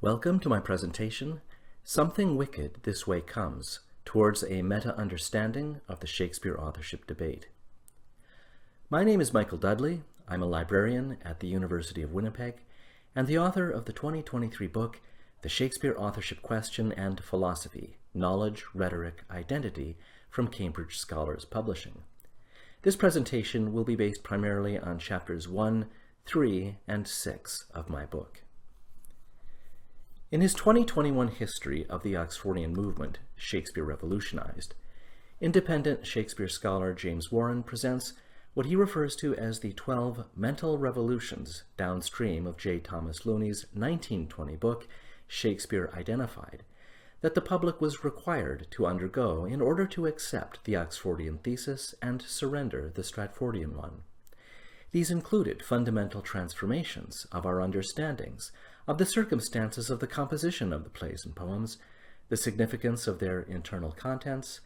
Welcome to my presentation, Something Wicked This Way Comes, Towards a Meta-Understanding of the Shakespeare Authorship Debate. My name is Michael Dudley. I'm a librarian at the University of Winnipeg and the author of the 2023 book, The Shakespeare Authorship Question and Philosophy, Knowledge, Rhetoric, Identity, from Cambridge Scholars Publishing. This presentation will be based primarily on chapters 1, 3, and 6 of my book. In his 2021 history of the Oxfordian movement, Shakespeare Revolutionized, independent Shakespeare scholar James Warren presents what he refers to as the 12 mental revolutions downstream of J. Thomas Looney's 1920 book, Shakespeare Identified, that the public was required to undergo in order to accept the Oxfordian thesis and surrender the Stratfordian one. These included fundamental transformations of our understandings of the circumstances of the composition of the plays and poems, the significance of their internal contents,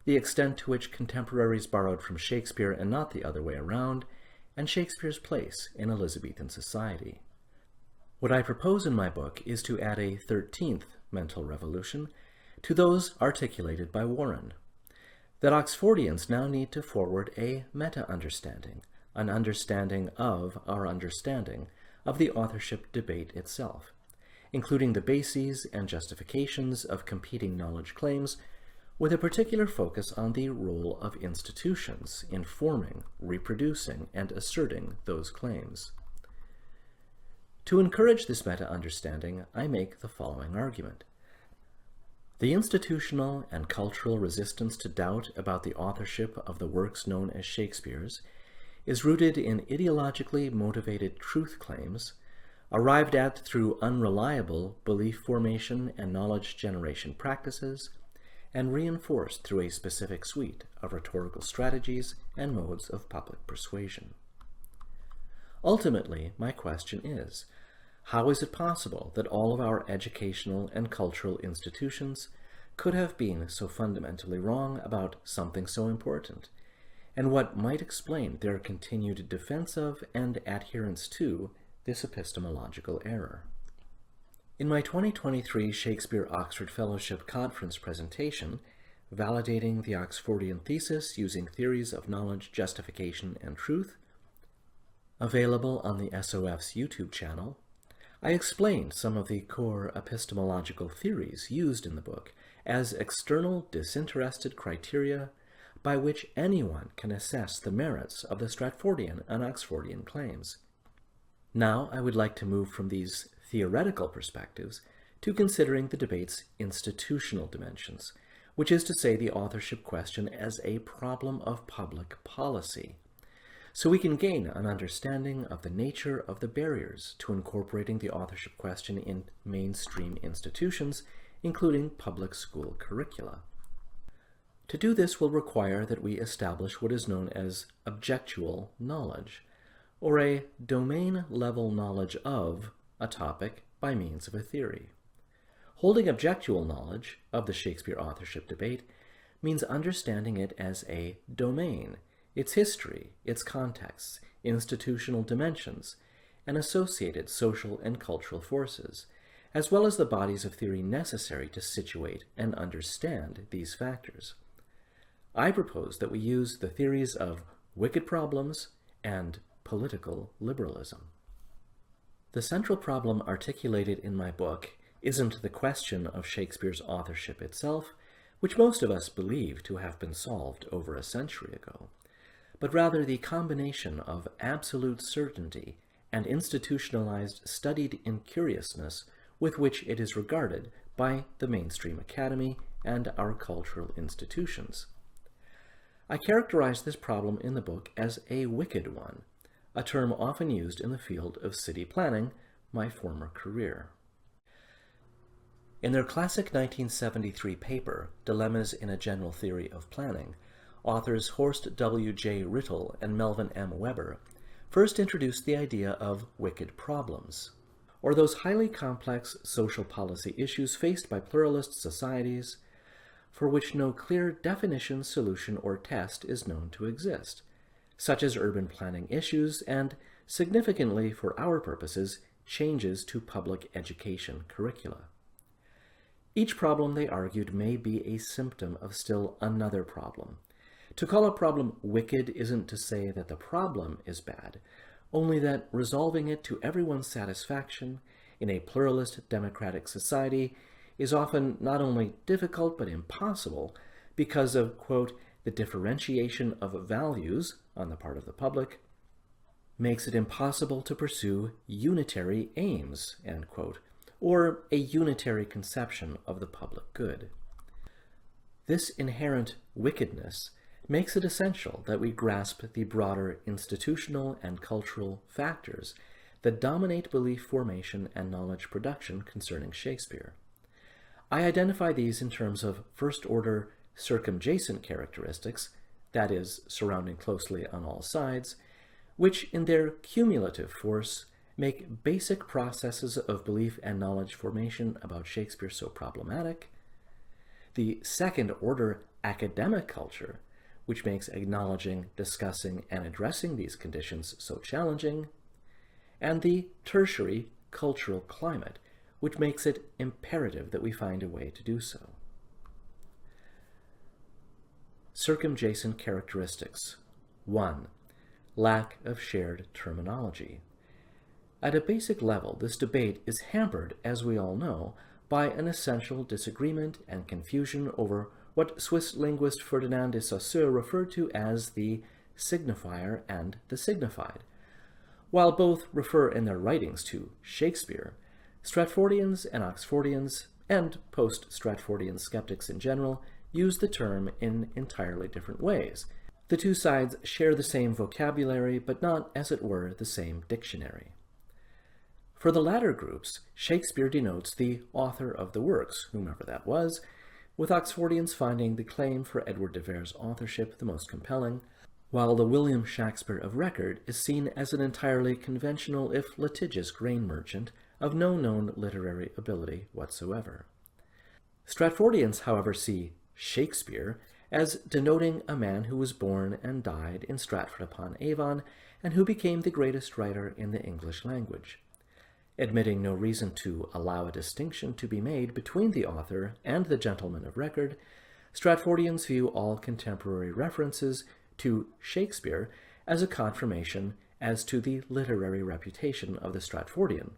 the extent to which contemporaries borrowed from Shakespeare and not the other way around, and Shakespeare's place in Elizabethan society. What I propose in my book is to add a 13th mental revolution to those articulated by Warren, that Oxfordians now need to forward a meta-understanding, an understanding of our understanding of the authorship debate itself, including the bases and justifications of competing knowledge claims, with a particular focus on the role of institutions in forming, reproducing, and asserting those claims. To encourage this meta-understanding, I make the following argument. The institutional and cultural resistance to doubt about the authorship of the works known as Shakespeare's is rooted in ideologically motivated truth claims, arrived at through unreliable belief formation and knowledge generation practices, and reinforced through a specific suite of rhetorical strategies and modes of public persuasion. Ultimately, my question is, how is it possible that all of our educational and cultural institutions could have been so fundamentally wrong about something so important? And what might explain their continued defense of and adherence to this epistemological error? In my 2023 Shakespeare Oxford Fellowship Conference presentation, Validating the Oxfordian Thesis Using Theories of Knowledge, Justification, and Truth, available on the SOF's YouTube channel, I explained some of the core epistemological theories used in the book as external disinterested criteria by which anyone can assess the merits of the Stratfordian and Oxfordian claims. Now I would like to move from these theoretical perspectives to considering the debate's institutional dimensions, which is to say the authorship question as a problem of public policy, so we can gain an understanding of the nature of the barriers to incorporating the authorship question in mainstream institutions, including public school curricula. To do this will require that we establish what is known as objectual knowledge, or a domain-level knowledge of a topic by means of a theory. Holding objectual knowledge of the Shakespeare authorship debate means understanding it as a domain, its history, its contexts, institutional dimensions, and associated social and cultural forces, as well as the bodies of theory necessary to situate and understand these factors. I propose that we use the theories of wicked problems and political liberalism. The central problem articulated in my book isn't the question of Shakespeare's authorship itself, which most of us believe to have been solved over a century ago, but rather the combination of absolute certainty and institutionalized studied incuriousness with which it is regarded by the mainstream academy and our cultural institutions. I characterize this problem in the book as a wicked one, a term often used in the field of city planning, my former career. In their classic 1973 paper, Dilemmas in a General Theory of Planning, authors Horst W. J. Rittel and Melvin M. Weber first introduced the idea of wicked problems, or those highly complex social policy issues faced by pluralist societies for which no clear definition, solution, or test is known to exist, such as urban planning issues and, significantly for our purposes, changes to public education curricula. Each problem, they argued, may be a symptom of still another problem. To call a problem wicked isn't to say that the problem is bad, only that resolving it to everyone's satisfaction in a pluralist democratic society is often not only difficult but impossible because of, quote, the differentiation of values on the part of the public makes it impossible to pursue unitary aims, end quote, or a unitary conception of the public good. This inherent wickedness makes it essential that we grasp the broader institutional and cultural factors that dominate belief formation and knowledge production concerning Shakespeare. I identify these in terms of first-order circumjacent characteristics, that is, surrounding closely on all sides, which in their cumulative force make basic processes of belief and knowledge formation about Shakespeare so problematic, the second-order academic culture, which makes acknowledging, discussing, and addressing these conditions so challenging, and the tertiary cultural climate, which makes it imperative that we find a way to do so. Circumjacent characteristics. 1. Lack of shared terminology. At a basic level, this debate is hampered, as we all know, by an essential disagreement and confusion over what Swiss linguist Ferdinand de Saussure referred to as the signifier and the signified. While both refer in their writings to Shakespeare, Stratfordians and Oxfordians, and post-Stratfordian skeptics in general, use the term in entirely different ways. The two sides share the same vocabulary, but not, as it were, the same dictionary. For the latter groups, Shakespeare denotes the author of the works, whomever that was, with Oxfordians finding the claim for Edward de Vere's authorship the most compelling, while the William Shakespeare of record is seen as an entirely conventional, if litigious, grain merchant of no known literary ability whatsoever. Stratfordians, however, see Shakespeare as denoting a man who was born and died in Stratford-upon-Avon and who became the greatest writer in the English language. Admitting no reason to allow a distinction to be made between the author and the gentleman of record, Stratfordians view all contemporary references to Shakespeare as a confirmation as to the literary reputation of the Stratfordian.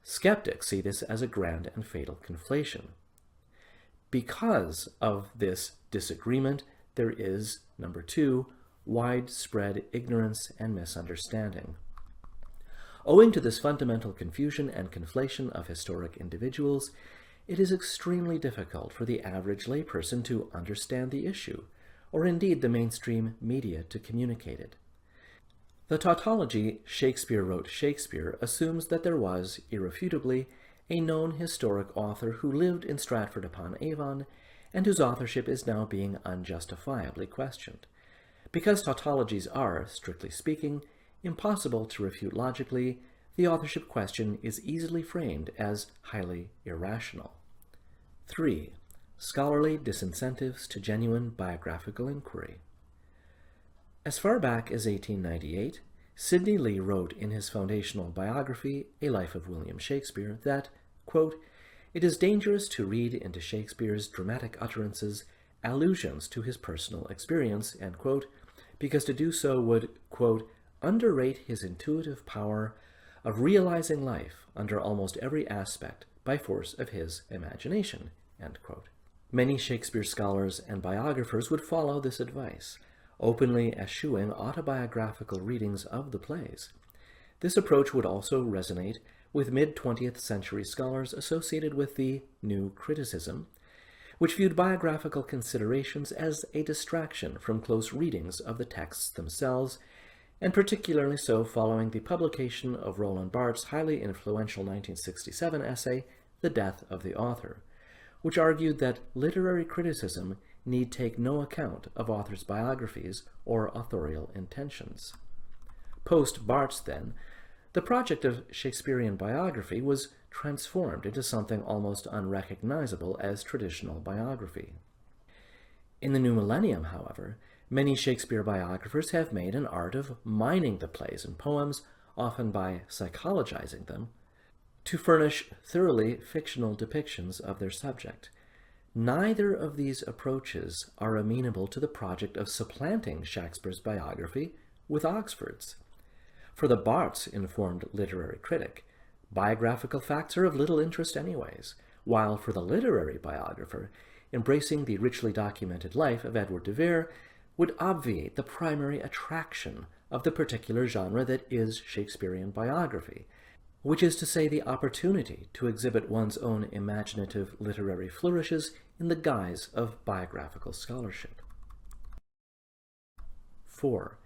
Skeptics see this as a grand and fatal conflation. Because of this disagreement, there is, number 2, widespread ignorance and misunderstanding. Owing to this fundamental confusion and conflation of historic individuals, it is extremely difficult for the average layperson to understand the issue, or indeed the mainstream media to communicate it. The tautology "Shakespeare wrote Shakespeare" assumes that there was, irrefutably, a known historic author who lived in Stratford-upon-Avon and whose authorship is now being unjustifiably questioned. Because tautologies are, strictly speaking, impossible to refute logically, the authorship question is easily framed as highly irrational. 3. Scholarly disincentives to genuine biographical inquiry. As far back as 1898, Sidney Lee wrote in his foundational biography, A Life of William Shakespeare, that, quote, "It is dangerous to read into Shakespeare's dramatic utterances allusions to his personal experience," end quote, because to do so would, quote, "underrate his intuitive power of realizing life under almost every aspect by force of his imagination," end quote. Many Shakespeare scholars and biographers would follow this advice, openly eschewing autobiographical readings of the plays. This approach would also resonate with mid-20th century scholars associated with the New Criticism, which viewed biographical considerations as a distraction from close readings of the texts themselves, and particularly so following the publication of Roland Barthes' highly influential 1967 essay, The Death of the Author, which argued that literary criticism need take no account of authors' biographies or authorial intentions. Post-Barthes, then, the project of Shakespearean biography was transformed into something almost unrecognizable as traditional biography. In the new millennium, however, many Shakespeare biographers have made an art of mining the plays and poems, often by psychologizing them, to furnish thoroughly fictional depictions of their subject. Neither of these approaches are amenable to the project of supplanting Shakespeare's biography with Oxford's. For the Barthes-informed literary critic, biographical facts are of little interest anyways, while for the literary biographer, embracing the richly documented life of Edward de Vere would obviate the primary attraction of the particular genre that is Shakespearean biography, which is to say the opportunity to exhibit one's own imaginative literary flourishes in the guise of biographical scholarship. 4.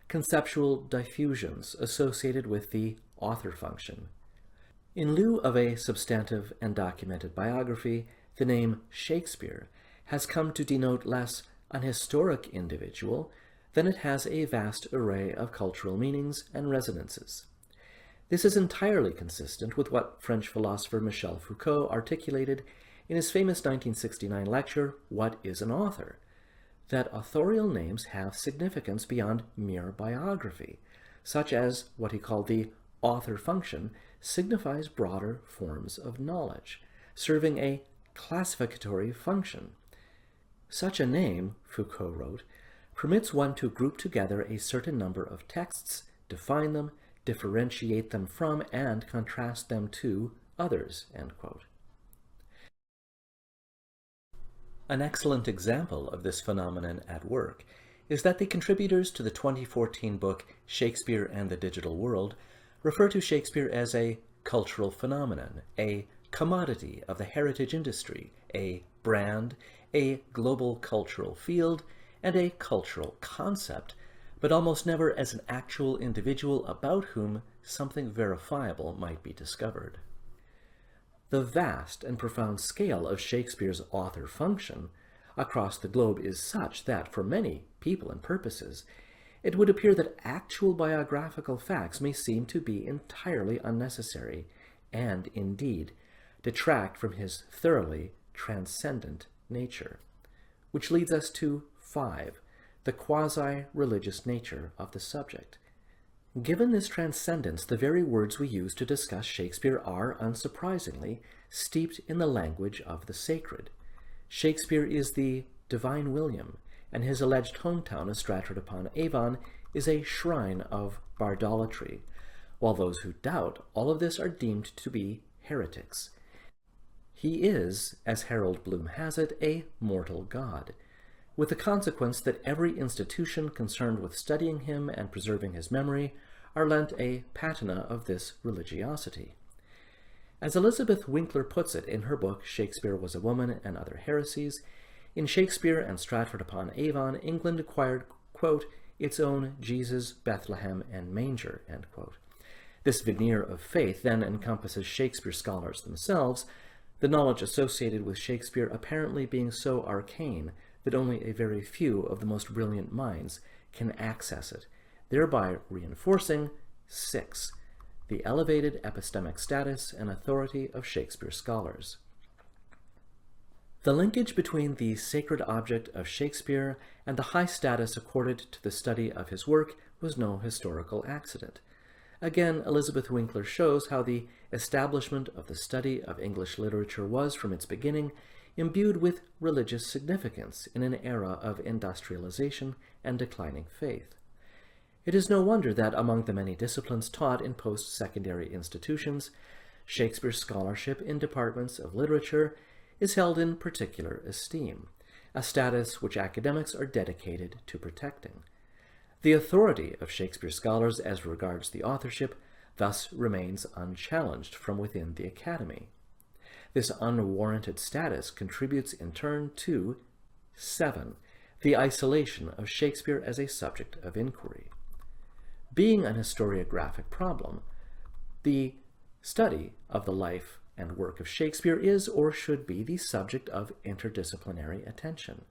Conceptual diffusions associated with the author function. In lieu of a substantive and documented biography, the name Shakespeare has come to denote less an historic individual than it has a vast array of cultural meanings and resonances. This is entirely consistent with what French philosopher Michel Foucault articulated in his famous 1969 lecture, What is an Author? That authorial names have significance beyond mere biography, such as what he called the author function signifies broader forms of knowledge, serving a classificatory function. Such a name, Foucault wrote, permits one to group together a certain number of texts, define them, differentiate them from, and contrast them to others. End quote. An excellent example of this phenomenon at work is that the contributors to the 2014 book Shakespeare and the Digital World refer to Shakespeare as a cultural phenomenon, a commodity of the heritage industry, a brand, a global cultural field, and a cultural concept, but almost never as an actual individual about whom something verifiable might be discovered. The vast and profound scale of Shakespeare's author function across the globe is such that, for many people and purposes, it would appear that actual biographical facts may seem to be entirely unnecessary, and, indeed, detract from his thoroughly transcendent nature. Which leads us to 5, the quasi-religious nature of the subject. Given this transcendence, the very words we use to discuss Shakespeare are, unsurprisingly, steeped in the language of the sacred. Shakespeare is the divine William, and his alleged hometown of Stratford-upon-Avon is a shrine of bardolatry, while those who doubt all of this are deemed to be heretics. He is, as Harold Bloom has it, a mortal god, with the consequence that every institution concerned with studying him and preserving his memory are lent a patina of this religiosity. As Elizabeth Winkler puts it in her book Shakespeare Was a Woman and Other Heresies, in Shakespeare and Stratford-upon-Avon, England acquired, quote, its own Jesus, Bethlehem, and manger, end quote. This veneer of faith then encompasses Shakespeare scholars themselves, the knowledge associated with Shakespeare apparently being so arcane that only a very few of the most brilliant minds can access it, thereby reinforcing 6, the elevated epistemic status and authority of Shakespeare scholars. The linkage between the sacred object of Shakespeare and the high status accorded to the study of his work was no historical accident. Again, Elizabeth Winkler shows how the establishment of the study of English literature was, from its beginning, imbued with religious significance in an era of industrialization and declining faith. It is no wonder that among the many disciplines taught in post-secondary institutions, Shakespeare scholarship in departments of literature is held in particular esteem, a status which academics are dedicated to protecting. The authority of Shakespeare scholars as regards the authorship thus remains unchallenged from within the Academy. This unwarranted status contributes in turn to 7, the isolation of Shakespeare as a subject of inquiry. Being an historiographic problem, the study of the life and work of Shakespeare is or should be the subject of interdisciplinary attention.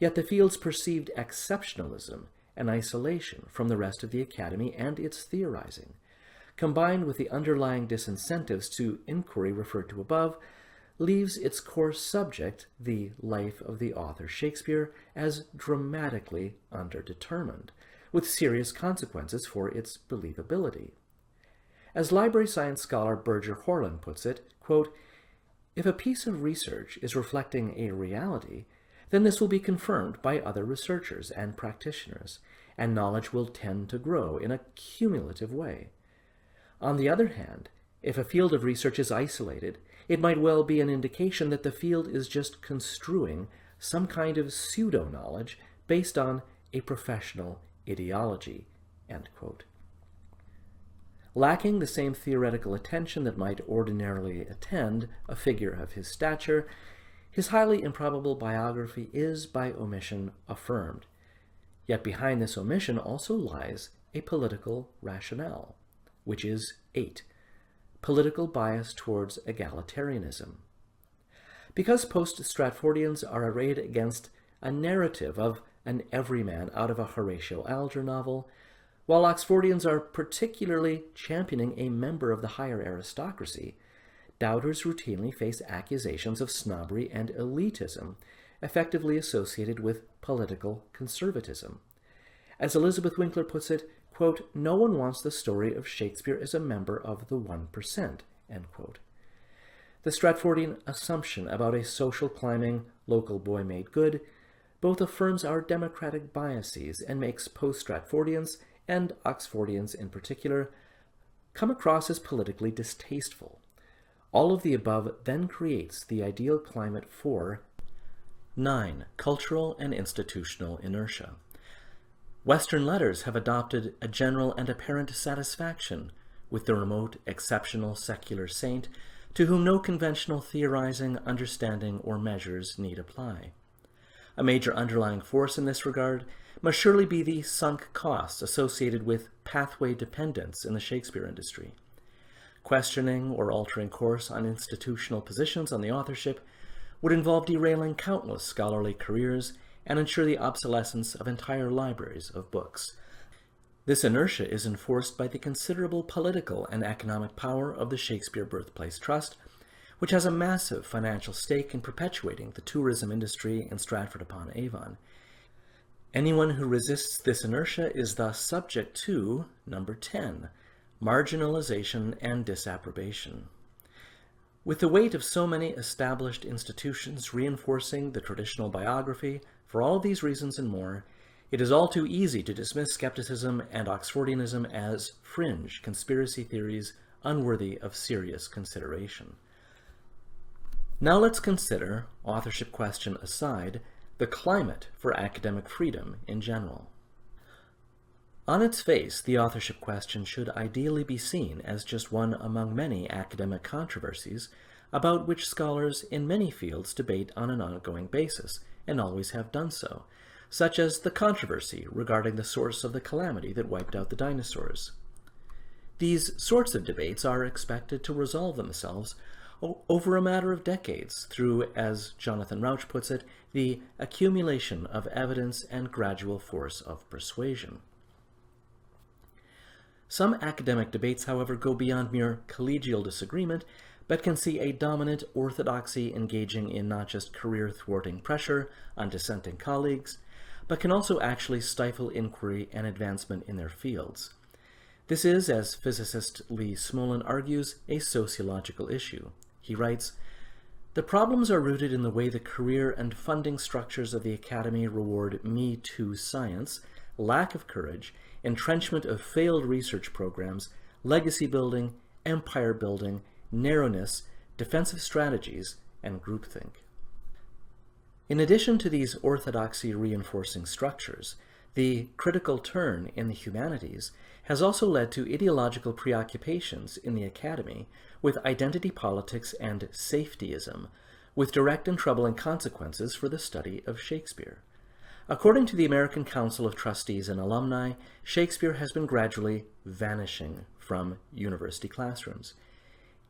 Yet the field's perceived exceptionalism and isolation from the rest of the Academy and its theorizing, combined with the underlying disincentives to inquiry referred to above, leaves its core subject, the life of the author Shakespeare, as dramatically underdetermined, with serious consequences for its believability. As library science scholar Birger Horland puts it, quote, "If a piece of research is reflecting a reality, then this will be confirmed by other researchers and practitioners, and knowledge will tend to grow in a cumulative way. On the other hand, if a field of research is isolated, it might well be an indication that the field is just construing some kind of pseudo-knowledge based on a professional ideology." End quote. Lacking the same theoretical attention that might ordinarily attend a figure of his stature, his highly improbable biography is, by omission, affirmed. Yet behind this omission also lies a political rationale, which is 8, political bias towards egalitarianism. Because post-Stratfordians are arrayed against a narrative of an everyman out of a Horatio Alger novel, while Oxfordians are particularly championing a member of the higher aristocracy, doubters routinely face accusations of snobbery and elitism, effectively associated with political conservatism. As Elizabeth Winkler puts it, quote, "No one wants the story of Shakespeare as a member of the 1%, end quote. The Stratfordian assumption about a social climbing local boy made good both affirms our democratic biases and makes post-Stratfordians, and Oxfordians in particular, come across as politically distasteful. All of the above then creates the ideal climate for 9. Cultural and institutional inertia. Western letters have adopted a general and apparent satisfaction with the remote, exceptional secular saint to whom no conventional theorizing, understanding, or measures need apply. A major underlying force in this regard must surely be the sunk costs associated with pathway dependence in the Shakespeare industry. Questioning or altering course on institutional positions on the authorship would involve derailing countless scholarly careers and ensure the obsolescence of entire libraries of books. This inertia is enforced by the considerable political and economic power of the Shakespeare Birthplace Trust, which has a massive financial stake in perpetuating the tourism industry in Stratford-upon-Avon. Anyone who resists this inertia is thus subject to, number 10, marginalization and disapprobation. With the weight of so many established institutions reinforcing the traditional biography, for all these reasons and more, it is all too easy to dismiss skepticism and Oxfordianism as fringe conspiracy theories unworthy of serious consideration. Now let's consider, authorship question aside, the climate for academic freedom in general. On its face, the authorship question should ideally be seen as just one among many academic controversies about which scholars in many fields debate on an ongoing basis, and always have done so, such as the controversy regarding the source of the calamity that wiped out the dinosaurs. These sorts of debates are expected to resolve themselves over a matter of decades through, as Jonathan Rauch puts it, the accumulation of evidence and gradual force of persuasion. Some academic debates, however, go beyond mere collegial disagreement, but can see a dominant orthodoxy engaging in not just career-thwarting pressure on dissenting colleagues, but can also actually stifle inquiry and advancement in their fields. This is, as physicist Lee Smolin argues, a sociological issue. He writes, "The problems are rooted in the way the career and funding structures of the academy reward Me Too science, lack of courage, entrenchment of failed research programs, legacy building, empire building, narrowness, defensive strategies, and groupthink." In addition to these orthodoxy-reinforcing structures, the critical turn in the humanities has also led to ideological preoccupations in the academy with identity politics and safetyism, with direct and troubling consequences for the study of Shakespeare. According to the American Council of Trustees and Alumni, Shakespeare has been gradually vanishing from university classrooms.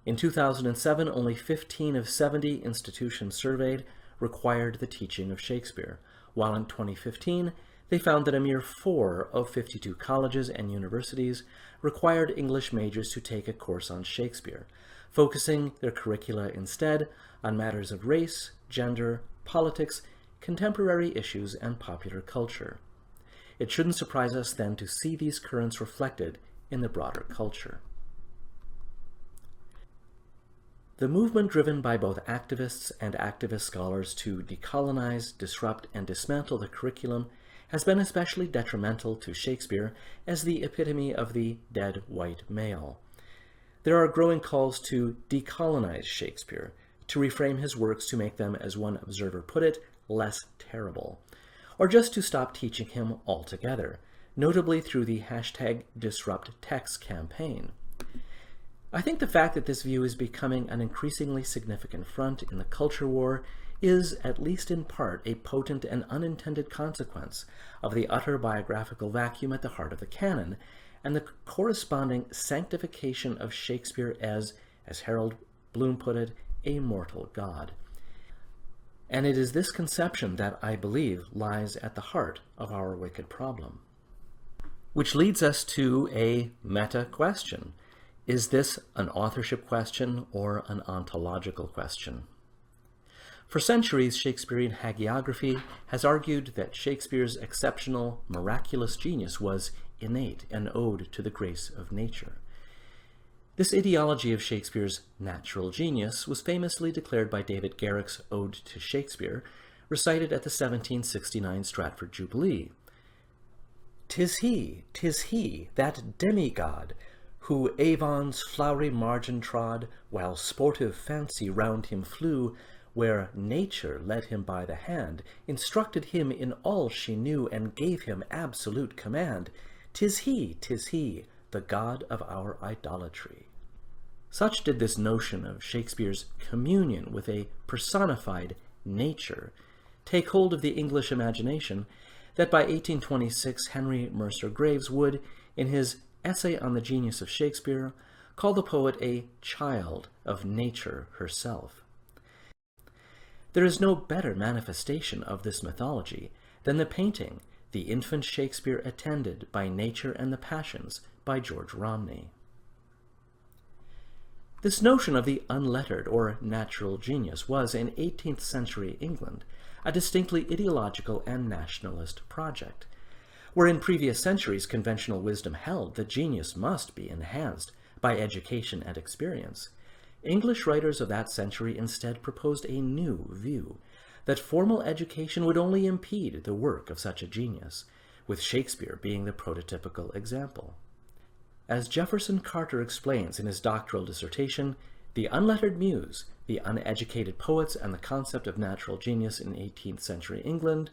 In 2007, only 15 of 70 institutions surveyed required the teaching of Shakespeare, while in 2015, they found that a mere 4 of 52 colleges and universities required English majors to take a course on Shakespeare, focusing their curricula instead on matters of race, gender, politics, contemporary issues, and popular culture. It shouldn't surprise us then to see these currents reflected in the broader culture. The movement driven by both activists and activist scholars to decolonize, disrupt, and dismantle the curriculum has been especially detrimental to Shakespeare as the epitome of the dead white male. There are growing calls to decolonize Shakespeare, to reframe his works to make them, as one observer put it, less terrible, or just to stop teaching him altogether, notably through the #DisruptText campaign. I think the fact that this view is becoming an increasingly significant front in the culture war is, at least in part, a potent and unintended consequence of the utter biographical vacuum at the heart of the canon, and the corresponding sanctification of Shakespeare as Harold Bloom put it, a mortal god. And it is this conception that I believe lies at the heart of our wicked problem. Which leads us to a meta question. Is this an authorship question or an ontological question? For centuries, Shakespearean hagiography has argued that Shakespeare's exceptional, miraculous genius was innate and owed to the grace of nature. This ideology of Shakespeare's natural genius was famously declared by David Garrick's Ode to Shakespeare, recited at the 1769 Stratford Jubilee. "'Tis he, that demigod, who Avon's flowery margin trod, while sportive fancy round him flew, where nature led him by the hand, instructed him in all she knew, and gave him absolute command. 'Tis he, the god of our idolatry." Such did this notion of Shakespeare's communion with a personified nature take hold of the English imagination that by 1826 Henry Mercer Graves would, in his Essay on the Genius of Shakespeare, call the poet a child of nature herself. There is no better manifestation of this mythology than the painting, "The Infant Shakespeare Attended by Nature and the Passions," by George Romney. This notion of the unlettered or natural genius was, in 18th century England, a distinctly ideological and nationalist project, where in previous centuries conventional wisdom held that genius must be enhanced by education and experience. English writers of that century instead proposed a new view, that formal education would only impede the work of such a genius, with Shakespeare being the prototypical example. As Jefferson Carter explains in his doctoral dissertation, "The unlettered muse, the uneducated poets, and the concept of natural genius in 18th century England,"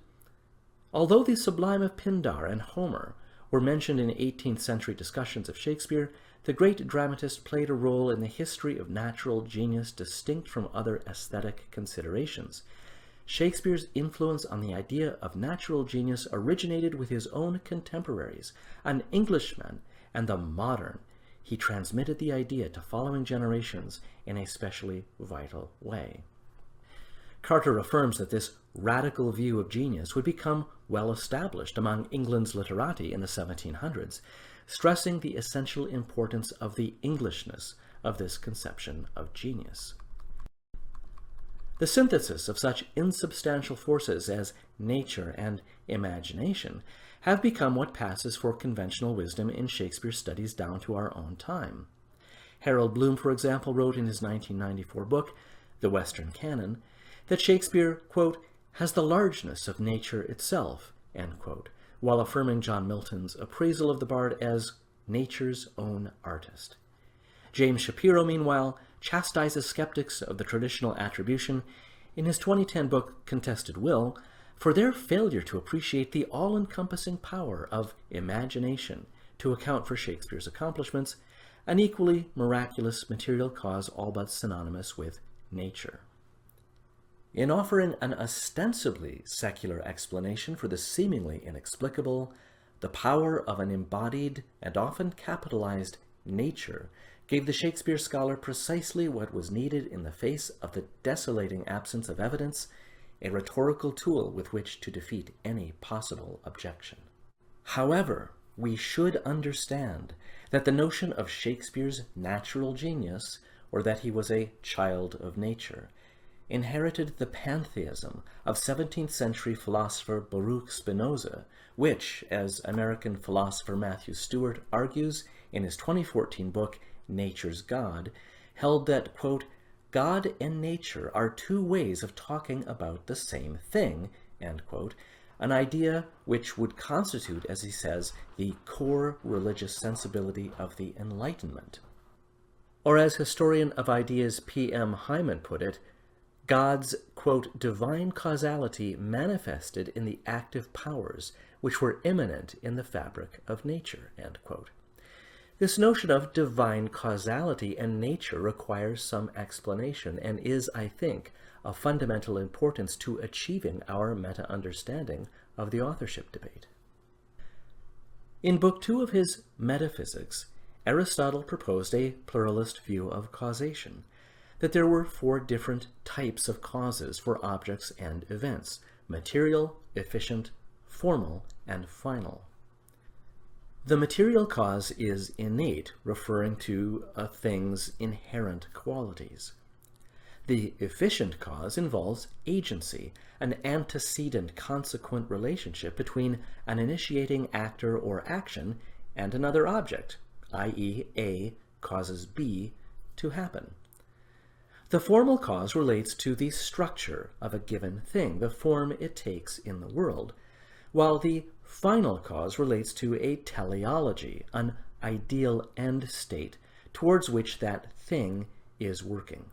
although the sublime of Pindar and Homer were mentioned in 18th century discussions of Shakespeare, the great dramatist played a role in the history of natural genius distinct from other aesthetic considerations. Shakespeare's influence on the idea of natural genius originated with his own contemporaries, an Englishman and the modern. He transmitted the idea to following generations in a specially vital way. Carter affirms that this radical view of genius would become well established among England's literati in the 1700s, stressing the essential importance of the Englishness of this conception of genius. The synthesis of such insubstantial forces as nature and imagination have become what passes for conventional wisdom in Shakespeare's studies down to our own time. Harold Bloom, for example, wrote in his 1994 book, The Western Canon, that Shakespeare, quote, "has the largeness of nature itself," end quote, while affirming John Milton's appraisal of the bard as nature's own artist. James Shapiro, meanwhile, chastises skeptics of the traditional attribution in his 2010 book, Contested Will, for their failure to appreciate the all-encompassing power of imagination to account for Shakespeare's accomplishments, an equally miraculous material cause all but synonymous with nature. In offering an ostensibly secular explanation for the seemingly inexplicable, the power of an embodied and often capitalized nature gave the Shakespeare scholar precisely what was needed in the face of the desolating absence of evidence, a rhetorical tool with which to defeat any possible objection. However, we should understand that the notion of Shakespeare's natural genius, or that he was a child of nature, inherited the pantheism of 17th century philosopher Baruch Spinoza, which, as American philosopher Matthew Stewart argues in his 2014 book, Nature's God, held that, quote, God and nature are two ways of talking about the same thing, end quote, an idea which would constitute, as he says, the core religious sensibility of the Enlightenment. Or as historian of ideas P.M. Hyman put it, God's, quote, divine causality manifested in the active powers which were immanent in the fabric of nature, end quote. This notion of divine causality and nature requires some explanation and is, I think, of fundamental importance to achieving our meta-understanding of the authorship debate. In Book 2 of his Metaphysics, Aristotle proposed a pluralist view of causation, that there were 4 different types of causes for objects and events: material, efficient, formal, and final. The material cause is innate, referring to a thing's inherent qualities. The efficient cause involves agency, an antecedent-consequent relationship between an initiating actor or action and another object, i.e. A causes B to happen. The formal cause relates to the structure of a given thing, the form it takes in the world, while the final cause relates to a teleology, an ideal end state towards which that thing is working.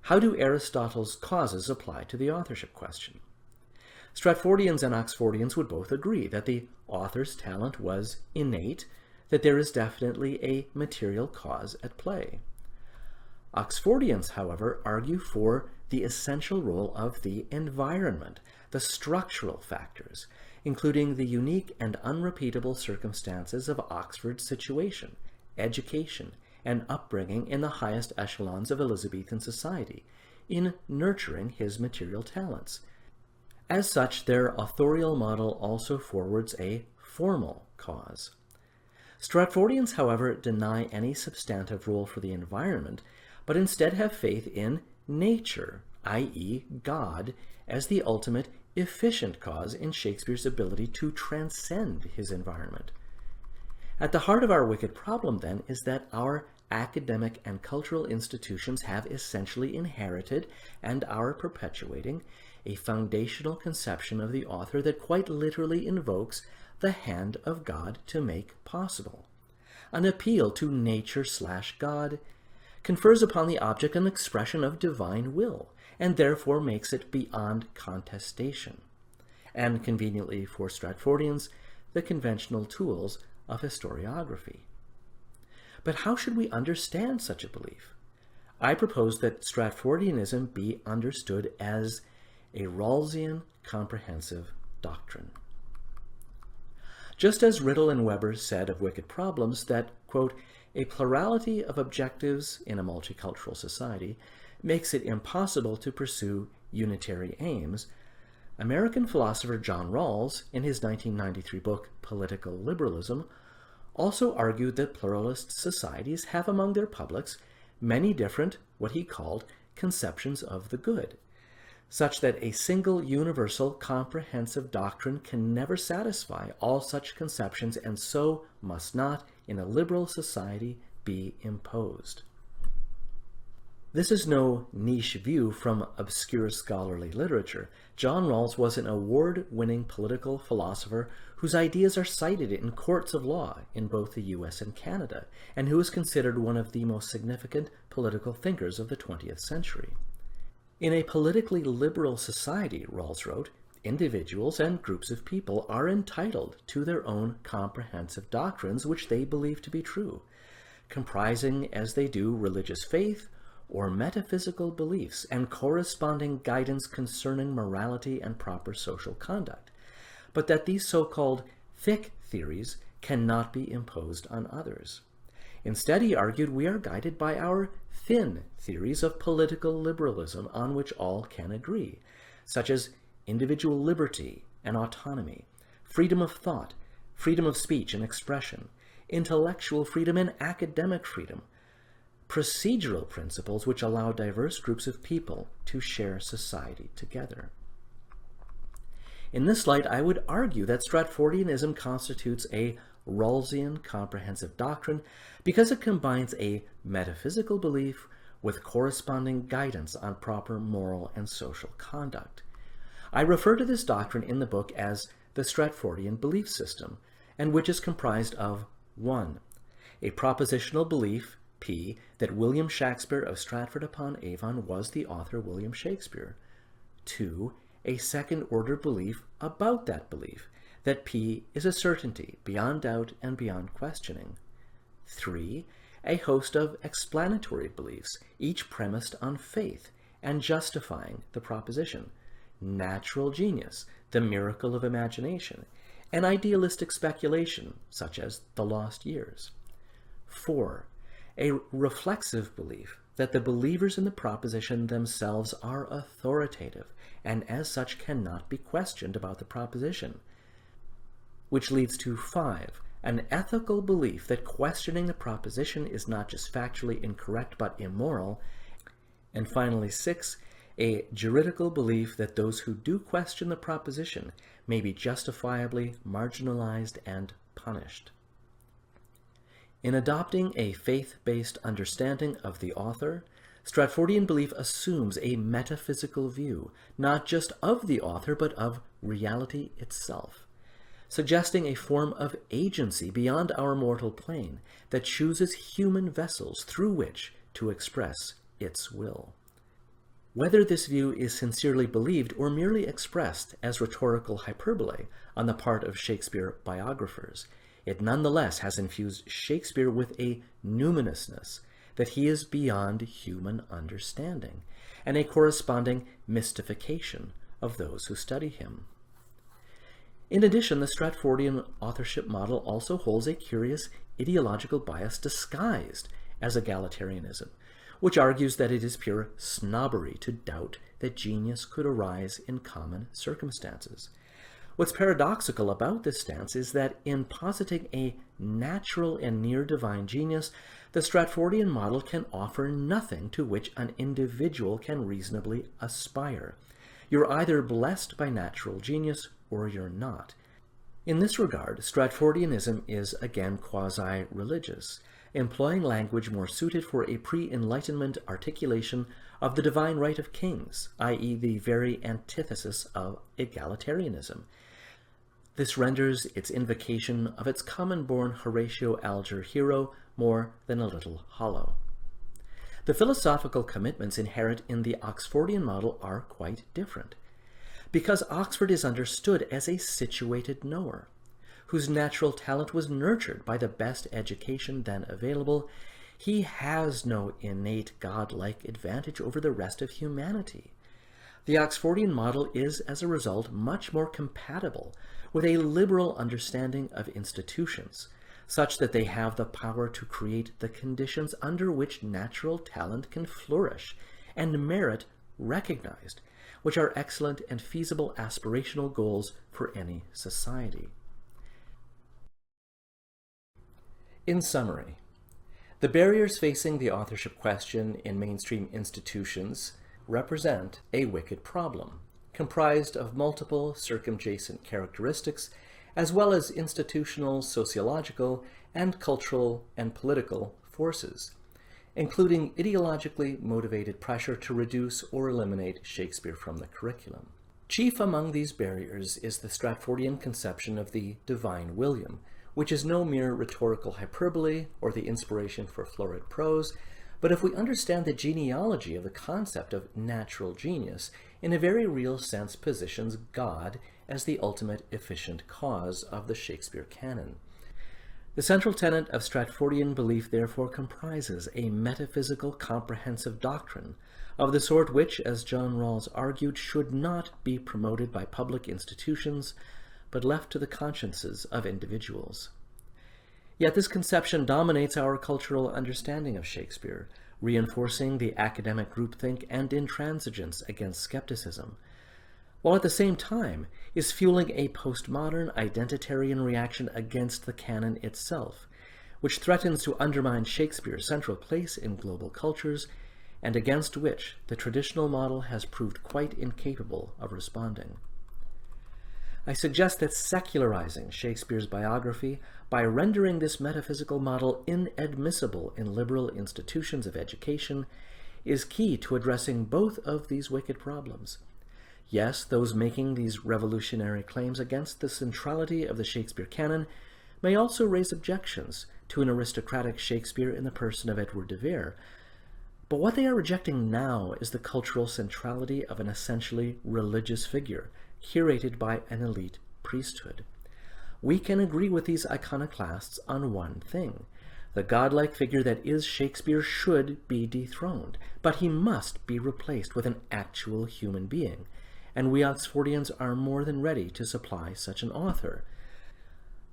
How do Aristotle's causes apply to the authorship question? Stratfordians and Oxfordians would both agree that the author's talent was innate, that there is definitely a material cause at play. Oxfordians, however, argue for the essential role of the environment, the structural factors, including the unique and unrepeatable circumstances of Oxford's situation, education, and upbringing in the highest echelons of Elizabethan society, in nurturing his material talents. As such, their authorial model also forwards a formal cause. Stratfordians, however, deny any substantive role for the environment, but instead have faith in nature, i.e. God, as the ultimate efficient cause in Shakespeare's ability to transcend his environment. At the heart of our wicked problem, then, is that our academic and cultural institutions have essentially inherited and are perpetuating a foundational conception of the author that quite literally invokes the hand of God to make possible. An appeal to nature/God confers upon the object an expression of divine will, and therefore makes it beyond contestation, and conveniently for Stratfordians, the conventional tools of historiography. But how should we understand such a belief? I propose that Stratfordianism be understood as a Rawlsian comprehensive doctrine. Just as Riddle and Weber said of wicked problems that, quote, a plurality of objectives in a multicultural society makes it impossible to pursue unitary aims, American philosopher John Rawls, in his 1993 book Political Liberalism, also argued that pluralist societies have among their publics many different, what he called, conceptions of the good, such that a single universal comprehensive doctrine can never satisfy all such conceptions and so must not, in a liberal society, be imposed. This is no niche view from obscure scholarly literature. John Rawls was an award-winning political philosopher whose ideas are cited in courts of law in both the US and Canada, and who is considered one of the most significant political thinkers of the 20th century. In a politically liberal society, Rawls wrote, individuals and groups of people are entitled to their own comprehensive doctrines which they believe to be true, comprising as they do religious faith or metaphysical beliefs and corresponding guidance concerning morality and proper social conduct, but that these so-called thick theories cannot be imposed on others. Instead, he argued, we are guided by our thin theories of political liberalism on which all can agree, such as individual liberty and autonomy, freedom of thought, freedom of speech and expression, intellectual freedom and academic freedom, procedural principles which allow diverse groups of people to share society together. In this light, I would argue that Stratfordianism constitutes a Rawlsian comprehensive doctrine because it combines a metaphysical belief with corresponding guidance on proper moral and social conduct. I refer to this doctrine in the book as the Stratfordian belief system, and which is comprised of 1. A propositional belief, P, that William Shakespeare of Stratford-upon-Avon was the author William Shakespeare. 2. A second-order belief about that belief, that P is a certainty beyond doubt and beyond questioning. 3. A host of explanatory beliefs, each premised on faith and justifying the proposition. Natural genius, the miracle of imagination, and idealistic speculation, such as the lost years. 4. A reflexive belief that the believers in the proposition themselves are authoritative, and as such cannot be questioned about the proposition. Which leads to 5. An ethical belief that questioning the proposition is not just factually incorrect but immoral. And finally 6. A juridical belief that those who do question the proposition may be justifiably marginalized and punished. In adopting a faith-based understanding of the author, Stratfordian belief assumes a metaphysical view, not just of the author, but of reality itself, suggesting a form of agency beyond our mortal plane that chooses human vessels through which to express its will. Whether this view is sincerely believed or merely expressed as rhetorical hyperbole on the part of Shakespeare biographers, it nonetheless has infused Shakespeare with a numinousness that he is beyond human understanding, and a corresponding mystification of those who study him. In addition, the Stratfordian authorship model also holds a curious ideological bias disguised as egalitarianism, which argues that it is pure snobbery to doubt that genius could arise in common circumstances. What's paradoxical about this stance is that in positing a natural and near-divine genius, the Stratfordian model can offer nothing to which an individual can reasonably aspire. You're either blessed by natural genius or you're not. In this regard, Stratfordianism is again quasi-religious, employing language more suited for a pre-Enlightenment articulation of the divine right of kings, i.e. the very antithesis of egalitarianism. This renders its invocation of its common-born Horatio Alger hero more than a little hollow. The philosophical commitments inherent in the Oxfordian model are quite different, because Oxford is understood as a situated knower, whose natural talent was nurtured by the best education then available. He has no innate godlike advantage over the rest of humanity. The Oxfordian model is, as a result, much more compatible with a liberal understanding of institutions, such that they have the power to create the conditions under which natural talent can flourish and merit recognized, which are excellent and feasible aspirational goals for any society. In summary, the barriers facing the authorship question in mainstream institutions represent a wicked problem, comprised of multiple circumjacent characteristics, as well as institutional, sociological, and cultural and political forces, including ideologically motivated pressure to reduce or eliminate Shakespeare from the curriculum. Chief among these barriers is the Stratfordian conception of the divine William, which is no mere rhetorical hyperbole or the inspiration for florid prose, but if we understand the genealogy of the concept of natural genius, in a very real sense positions God as the ultimate efficient cause of the Shakespeare canon. The central tenet of Stratfordian belief therefore comprises a metaphysical comprehensive doctrine of the sort which, as John Rawls argued, should not be promoted by public institutions, but left to the consciences of individuals. Yet this conception dominates our cultural understanding of Shakespeare, reinforcing the academic groupthink and intransigence against skepticism, while at the same time is fueling a postmodern identitarian reaction against the canon itself, which threatens to undermine Shakespeare's central place in global cultures, and against which the traditional model has proved quite incapable of responding. I suggest that secularizing Shakespeare's biography by rendering this metaphysical model inadmissible in liberal institutions of education is key to addressing both of these wicked problems. Yes, those making these revolutionary claims against the centrality of the Shakespeare canon may also raise objections to an aristocratic Shakespeare in the person of Edward de Vere, but what they are rejecting now is the cultural centrality of an essentially religious figure, curated by an elite priesthood. We can agree with these iconoclasts on one thing. The godlike figure that is Shakespeare should be dethroned, but he must be replaced with an actual human being, and we Oxfordians are more than ready to supply such an author.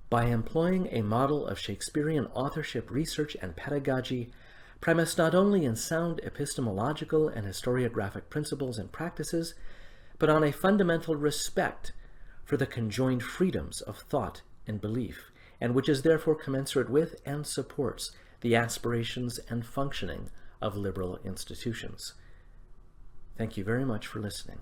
By employing a model of Shakespearean authorship research and pedagogy, premised not only in sound epistemological and historiographic principles and practices, but on a fundamental respect for the conjoined freedoms of thought and belief, and which is therefore commensurate with and supports the aspirations and functioning of liberal institutions. Thank you very much for listening.